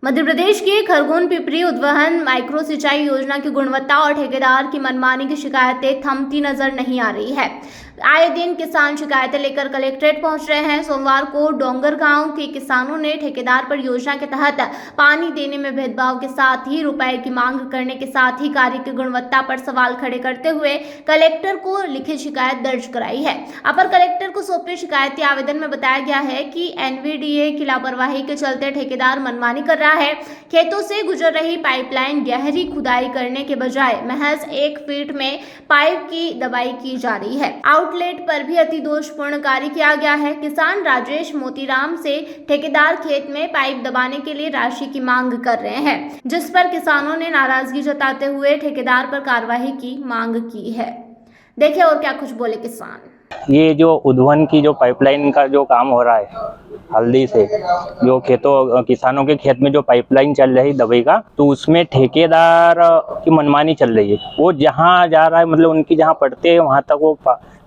मध्य प्रदेश के खरगोन पिपरी उद्वहन माइक्रो सिंचाई योजना की गुणवत्ता और ठेकेदार की मनमानी की शिकायतें थमती नजर नहीं आ रही है। आए दिन किसान शिकायतें लेकर कलेक्ट्रेट पहुंच रहे हैं। सोमवार को डोंगर गांव के किसानों ने ठेकेदार पर योजना के तहत पानी देने में भेदभाव के साथ ही रुपए की मांग करने के साथ ही कार्य की गुणवत्ता पर सवाल खड़े करते हुए कलेक्टर को लिखित शिकायत दर्ज कराई है। अपर कलेक्टर को सौंपे शिकायती आवेदन में बताया गया है कि एनवीडीए की लापरवाही के चलते ठेकेदार मनमानी कर रहा है। खेतों से गुजर रही पाइपलाइन गहरी खुदाई करने के बजाय महज 1 फीट में पाइप की दबाई की जा रही है। आउटलेट पर भी अति दोषपूर्ण कार्य किया गया है। किसान राजेश मोतीराम से ठेकेदार खेत में पाइप दबाने के लिए राशि की मांग कर रहे हैं, जिस पर किसानों ने नाराजगी जताते हुए ठेकेदार पर कार्रवाई की मांग की है। देखिए और क्या कुछ बोले किसान। ये जो उद्वहन की जो पाइपलाइन का जो काम हो रहा है हल्दी से, जो किसानों के खेत में जो पाइपलाइन चल रही दवाई का, तो उसमें ठेकेदार की मनमानी चल रही है। वो जहाँ जा रहा है, मतलब उनकी जहाँ पड़ते हैं वहाँ तक वो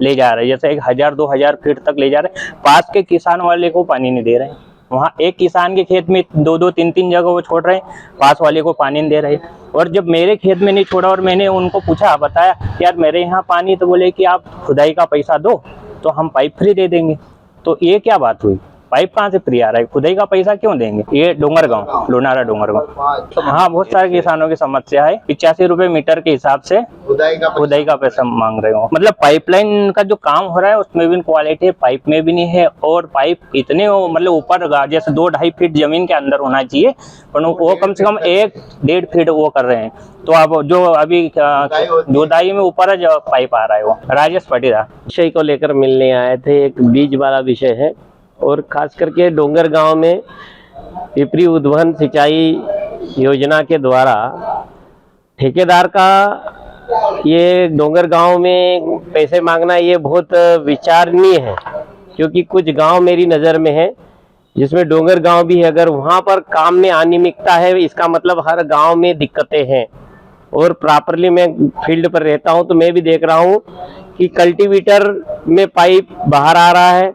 ले जा रहे हैं। जैसे 1000-2000 फीट तक ले जा रहे हैं। पास के किसान वाले को पानी नहीं दे रहे हैं। वहाँ एक किसान के खेत में 2-2, 3-3 जगह वो छोड़ रहे हैं, पास वाले को पानी नहीं दे रहे। और जब मेरे खेत में नहीं छोड़ा और मैंने उनको पूछा, बताया कि यार मेरे यहाँ पानी, तो बोले कि आप खुदाई का पैसा दो तो हम पाइप फ्री दे देंगे। तो ये क्या बात हुई? पाइप कहाँ से फ्री आ रहा है? खुदाई का पैसा क्यों देंगे? ये डोंगर गांव, लोनारा डोंगर गांव। हाँ, बहुत सारे किसानों की समस्या है। 85 रुपए मीटर के हिसाब से खुदाई का पैसा मांग रहे हो। मतलब पाइपलाइन का जो काम हो रहा है उसमें भी क्वालिटी है, पाइप में भी नहीं है। और पाइप इतने मतलब ऊपर, जैसे 2-2.5 फीट जमीन के अंदर होना चाहिए, पर वो कम से कम 1-1.5 फीट वो कर रहे हैं। तो अब जो अभी जुदाई में ऊपर जो पाइप आ रहा है वो राजेश पाटीदार विषय को लेकर मिलने आए थे। एक बीज वाला विषय है और खास करके डोंगर गांव में पिपरी उद्वहन सिंचाई योजना के द्वारा ठेकेदार का ये डोंगर गांव में पैसे मांगना ये बहुत विचारणीय है, क्योंकि कुछ गांव मेरी नज़र में है जिसमें डोंगर गांव भी है। अगर वहां पर काम में अनियमितता है, इसका मतलब हर गांव में दिक्कतें हैं। और प्रॉपरली मैं फील्ड पर रहता हूं तो मैं भी देख रहा हूं कि कल्टीवेटर में पाइप बाहर आ रहा है,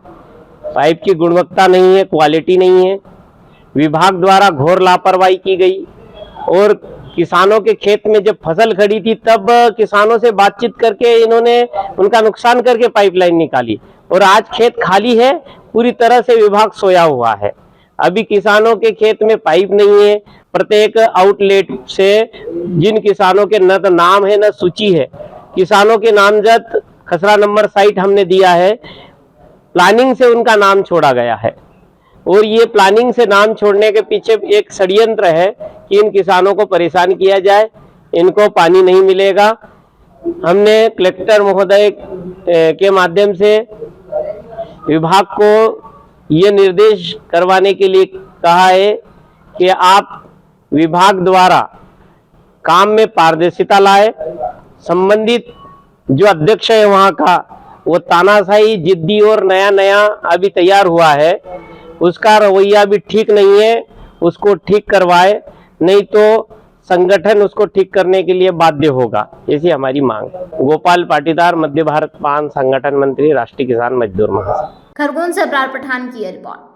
पाइप की गुणवत्ता नहीं है, क्वालिटी नहीं है। विभाग द्वारा घोर लापरवाही की गई। और किसानों के खेत में जब फसल खड़ी थी तब किसानों से बातचीत करके इन्होंने उनका नुकसान करके पाइपलाइन निकाली। और आज खेत खाली है, पूरी तरह से विभाग सोया हुआ है। अभी किसानों के खेत में पाइप नहीं है। प्रत्येक आउटलेट से जिन किसानों के न तो नाम है न सूची है, किसानों के नामजद खसरा नंबर साइट हमने दिया है, प्लानिंग से उनका नाम छोड़ा गया है। और ये प्लानिंग से नाम छोड़ने के पीछे एक षड्यंत्र है कि इन किसानों को परेशान किया जाए, इनको पानी नहीं मिलेगा। हमने कलेक्टर महोदय के माध्यम से विभाग को ये निर्देश करवाने के लिए कहा है कि आप विभाग द्वारा काम में पारदर्शिता लाए। संबंधित जो अध्यक्ष है वहाँ का, वो तानाशाही, जिद्दी और नया अभी तैयार हुआ है, उसका रवैया भी ठीक नहीं है। उसको ठीक करवाए, नहीं तो संगठन उसको ठीक करने के लिए बाध्य होगा, ऐसी हमारी मांग। गोपाल पाटीदार, मध्य भारत पान संगठन मंत्री, राष्ट्रीय किसान मजदूर महासंघ। खरगोन से अब्रार पठान की रिपोर्ट।